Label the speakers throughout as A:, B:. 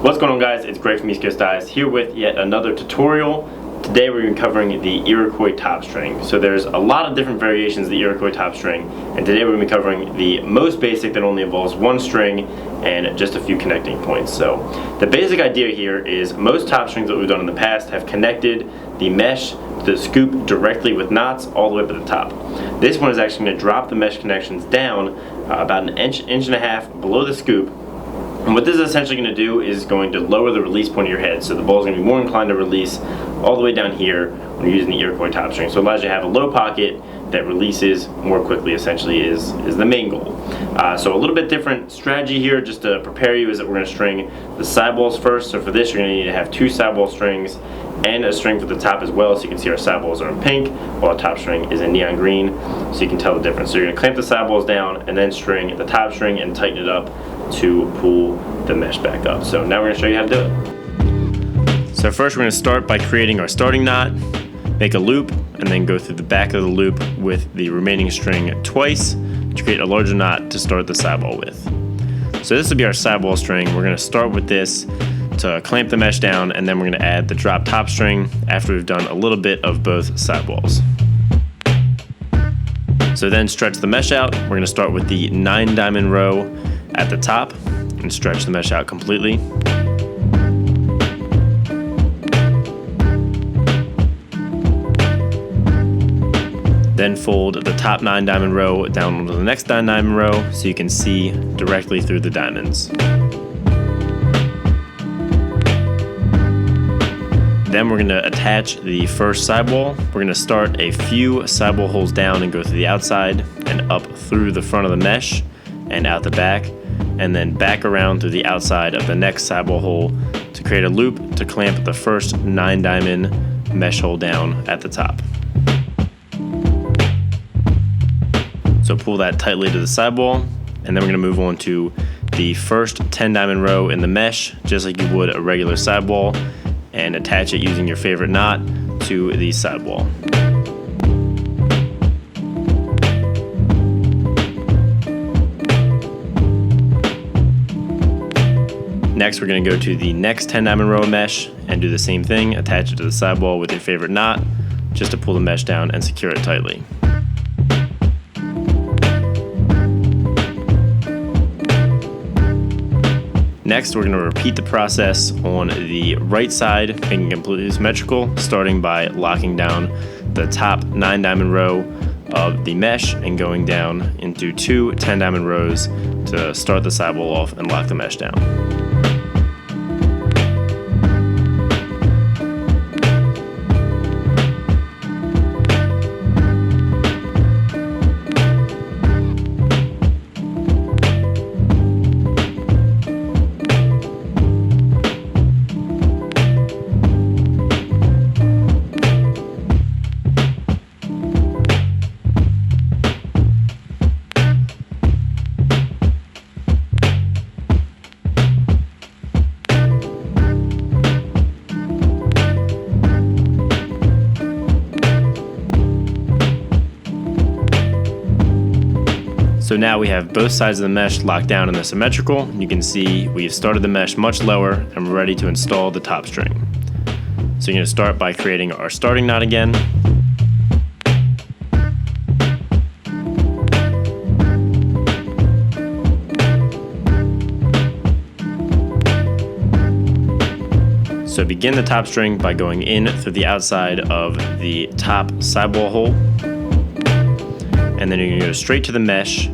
A: What's going on, guys? It's Greg from East Coast Dyes here with yet another tutorial. Today we're going to be covering the Iroquois Top String. So there's a lot of different variations of the Iroquois Top String, and today we're going to be covering the most basic that only involves one string and just a few connecting points. So the basic idea here is most top strings that we've done in the past have connected the mesh to the scoop directly with knots all the way up to the top. This one is actually going to drop the mesh connections down about an inch and a half below the scoop. And what this is essentially going to do is going to lower the release point of your head, so the ball is going to be more inclined to release all the way down here when you're using the Iroquois Top String. So it allows you to have a low pocket that releases more quickly, essentially is the main goal. So a little bit different strategy here just to prepare you is that we're going to string the sidewalls first. So for this you're going to need to have two sidewall strings and a string for the top as well, so you can see our sidewalls are in pink while the top string is in neon green, so you can tell the difference. So you're going to clamp the sidewalls down and then string the top string and tighten it up to pull the mesh back up. So now we're going to show you how to do it. So first we're going to start by creating our starting knot, make a loop, and then go through the back of the loop with the remaining string twice to create a larger knot to start the sidewall with. So this will be our sidewall string. We're going to start with this to clamp the mesh down, and then we're going to add the drop top string after we've done a little bit of both sidewalls. So then stretch the mesh out. We're going to start with the 9 diamond row at the top and stretch the mesh out completely. Then fold the top 9 diamond row down onto the next 9 diamond row so you can see directly through the diamonds. Then we're going to attach the first sidewall. We're going to start a few sidewall holes down and go through the outside and up through the front of the mesh and out the back, and then back around through the outside of the next sidewall hole to create a loop to clamp the first 9 diamond mesh hole down at the top. So pull that tightly to the sidewall, and then we're going to move on to the first 10 diamond row in the mesh, just like you would a regular sidewall, and attach it using your favorite knot to the sidewall. Next, we're going to go to the next 10 diamond row of mesh and do the same thing, attach it to the sidewall with your favorite knot just to pull the mesh down and secure it tightly. Next, we're going to repeat the process on the right side, making it completely symmetrical, starting by locking down the top 9 diamond row of the mesh and going down into 2 10 diamond rows to start the sidewall off and lock the mesh down. So now we have both sides of the mesh locked down in the symmetrical. You can see we've started the mesh much lower and we're ready to install the top string. So you're going to start by creating our starting knot again. So begin the top string by going in through the outside of the top sidewall hole, and then you're going to go straight to the mesh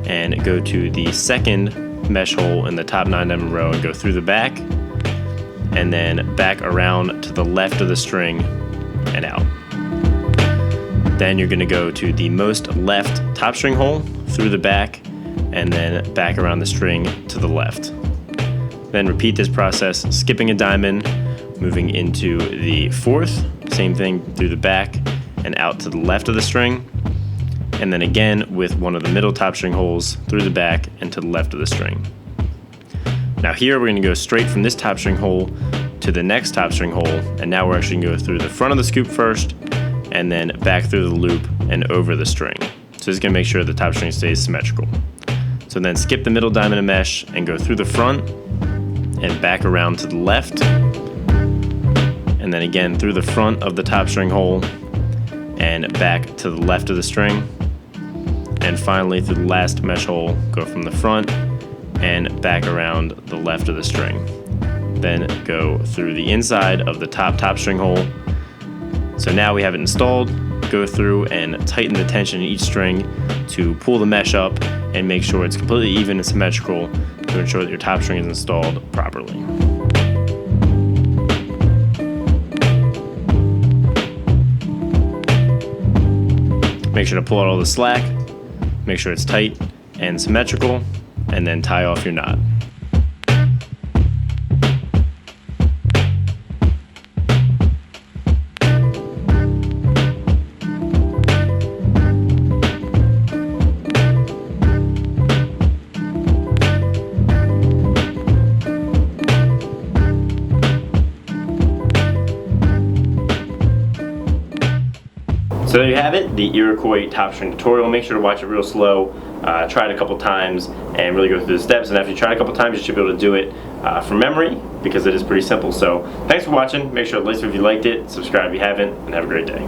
A: and go to the second mesh hole in the top 9 diamond row and go through the back, and then back around to the left of the string and out. Then you're going to go to the most left top string hole through the back and then back around the string to the left. Then repeat this process, skipping a diamond, moving into the 4th, same thing through the back and out to the left of the string, and then again with one of the middle top string holes through the back and to the left of the string. Now here we're going to go straight from this top string hole to the next top string hole, and now we're actually going to go through the front of the scoop first and then back through the loop and over the string. So this is going to make sure the top string stays symmetrical. So then skip the middle diamond and mesh and go through the front and back around to the left, and then again through the front of the top string hole and back to the left of the string, and finally through the last mesh hole, go from the front and back around the left of the string. Then go through the inside of the top string hole. So now we have it installed. Go through and tighten the tension in each string to pull the mesh up and make sure it's completely even and symmetrical to ensure that your top string is installed properly. Make sure to pull out all the slack, make sure it's tight and symmetrical, and then tie off your knot. So there you have it, the Iroquois top string tutorial. Make sure to watch it real slow, try it a couple times, and really go through the steps. And after you try it a couple times, you should be able to do it from memory, because it is pretty simple. So thanks for watching. Make sure to like if you liked it, subscribe if you haven't, and have a great day.